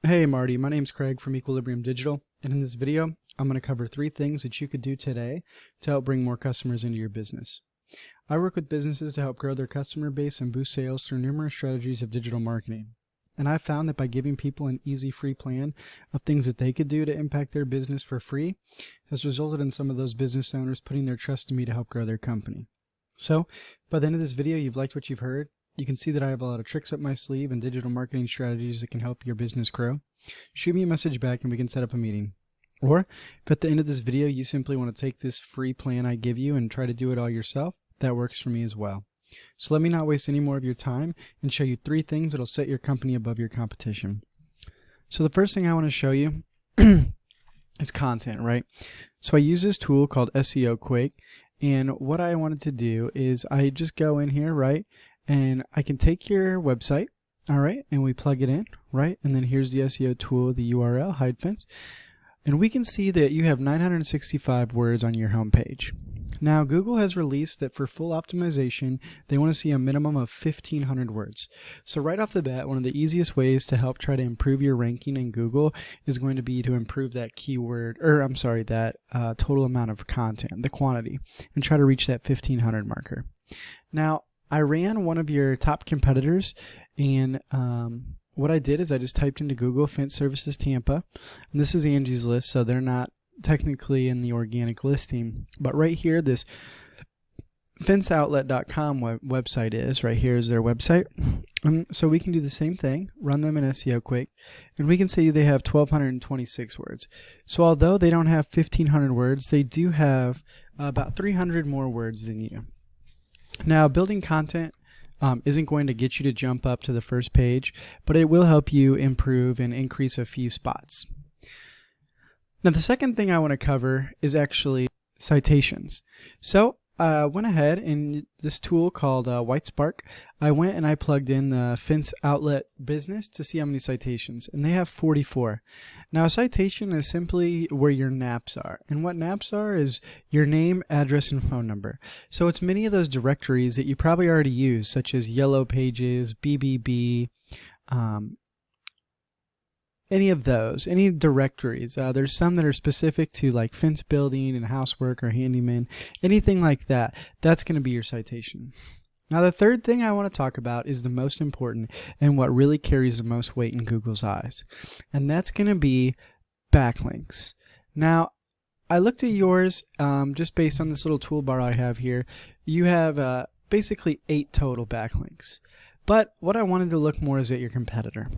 Hey Marty, my name's Craig from Equilibrium Digital, and in this video, I'm going to cover 3 things that you could do today to help bring more customers into your business. I work with businesses to help grow their customer base and boost sales through numerous strategies of digital marketing. And I've found that by giving people an easy free plan of things that they could do to impact their business for free has resulted in some of those business owners putting their trust in me to help grow their company. So, by the end of this video, you've liked what you've heard. You can see that I have a lot of tricks up my sleeve and digital marketing strategies that can help your business grow. Shoot me a message back and we can set up a meeting. Or if at the end of this video you simply want to take this free plan I give you and try to do it all yourself, that works for me as well. So let me not waste any more of your time and show you 3 things that will set your company above your competition. So the first thing I want to show you is content, right? So I use this tool called SEO Quake, and what I wanted to do is I just go in here, right? And I can take your website, all right, and we plug it in, right? And then here's the SEO tool, the URL, Heid fence. And we can see that you have 965 words on your home page. Now, Google has released that for full optimization, they want to see a minimum of 1,500 words. So right off the bat, one of the easiest ways to help try to improve your ranking in Google is going to be to improve that that total amount of content, the quantity, and try to reach that 1,500 marker. Now, I ran one of your top competitors, and what I did is I just typed into Google Fence Services Tampa, and this is Angie's List, so they're not technically in the organic listing, but right here this fenceoutlet.com website is, right here is their website. So we can do the same thing, run them in SEO Quake, and we can see they have 1,226 words. So although they don't have 1,500 words, they do have about 300 more words than you. Now, building content isn't going to get you to jump up to the first page, but it will help you improve and increase a few spots. Now, the second thing I want to cover is actually citations. So I went ahead in this tool called WhiteSpark. I went and I plugged in the Fence Outlet business to see how many citations, and they have 44. Now, a citation is simply where your naps are, and what naps are is your name, address, and phone number. So it's many of those directories that you probably already use, such as Yellow Pages, BBB, any of those, any directories. There's some that are specific to like fence building and housework or handyman, anything like that. That's going to be your citation. Now, the third thing I want to talk about is the most important and what really carries the most weight in Google's eyes, and that's going to be backlinks. Now, I looked at yours just based on this little toolbar I have here. You have basically 8 total backlinks, but what I wanted to look more is at your competitor.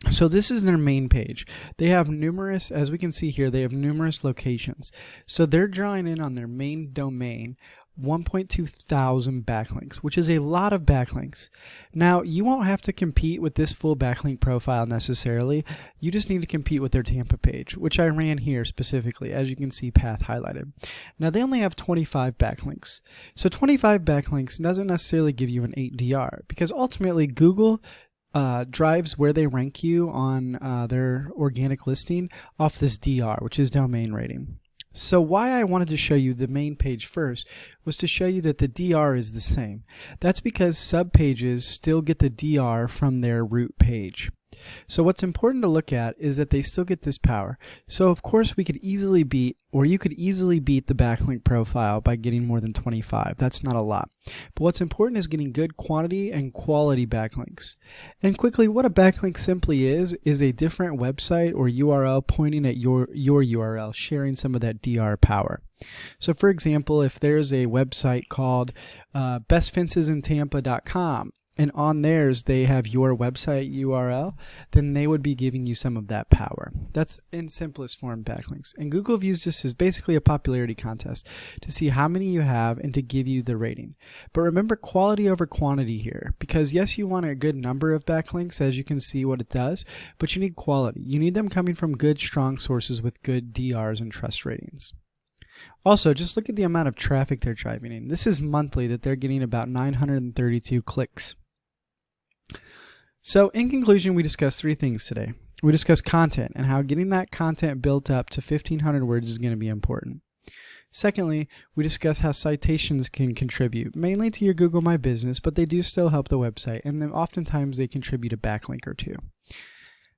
So this is their main page. They have numerous, as we can see here, they have numerous locations. So they're drawing in on their main domain 1.2 thousand backlinks, which is a lot of backlinks. Now, you won't have to compete with this full backlink profile necessarily. You just need to compete with their Tampa page, which I ran here specifically, as you can see path highlighted. Now, they only have 25 backlinks. So 25 backlinks doesn't necessarily give you an 8 DR, because ultimately Google drives where they rank you on their organic listing off this DR, which is domain rating. So why I wanted to show you the main page first was to show you that the DR is the same. That's because subpages still get the DR from their root page. So what's important to look at is that they still get this power. So of course we could easily beat, or you could easily beat the backlink profile by getting more than 25. That's not a lot. But what's important is getting good quantity and quality backlinks. And quickly, what a backlink simply is a different website or URL pointing at your URL, sharing some of that DR power. So for example, if there's a website called bestfencesInTampa.com, and on theirs they have your website URL, then they would be giving you some of that power. That's in simplest form backlinks. And Google views this as basically a popularity contest to see how many you have and to give you the rating. But remember quality over quantity here, because yes, you want a good number of backlinks, as you can see what it does, but you need quality. You need them coming from good, strong sources with good DRs and trust ratings. Also, just look at the amount of traffic they're driving in. This is monthly that they're getting about 932 clicks. So in conclusion, we discussed 3 things today. We discussed content and how getting that content built up to 1,500 words is going to be important. Secondly, we discussed how citations can contribute, mainly to your Google My Business, but they do still help the website, and then oftentimes they contribute a backlink or two.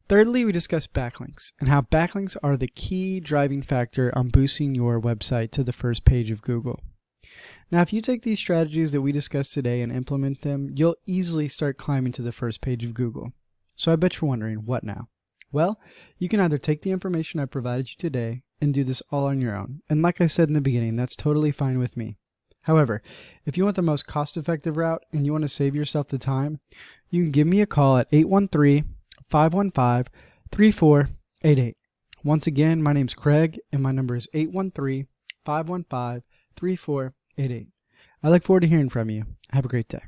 Thirdly, we discussed backlinks and how backlinks are the key driving factor on boosting your website to the first page of Google. Now, if you take these strategies that we discussed today and implement them, you'll easily start climbing to the first page of Google. So I bet you're wondering, what now? Well, you can either take the information I provided you today and do this all on your own. And like I said in the beginning, that's totally fine with me. However, if you want the most cost-effective route and you want to save yourself the time, you can give me a call at 813-515-3488. Once again, my name's Craig and my number is 813-515-3488. I look forward to hearing from you. Have a great day.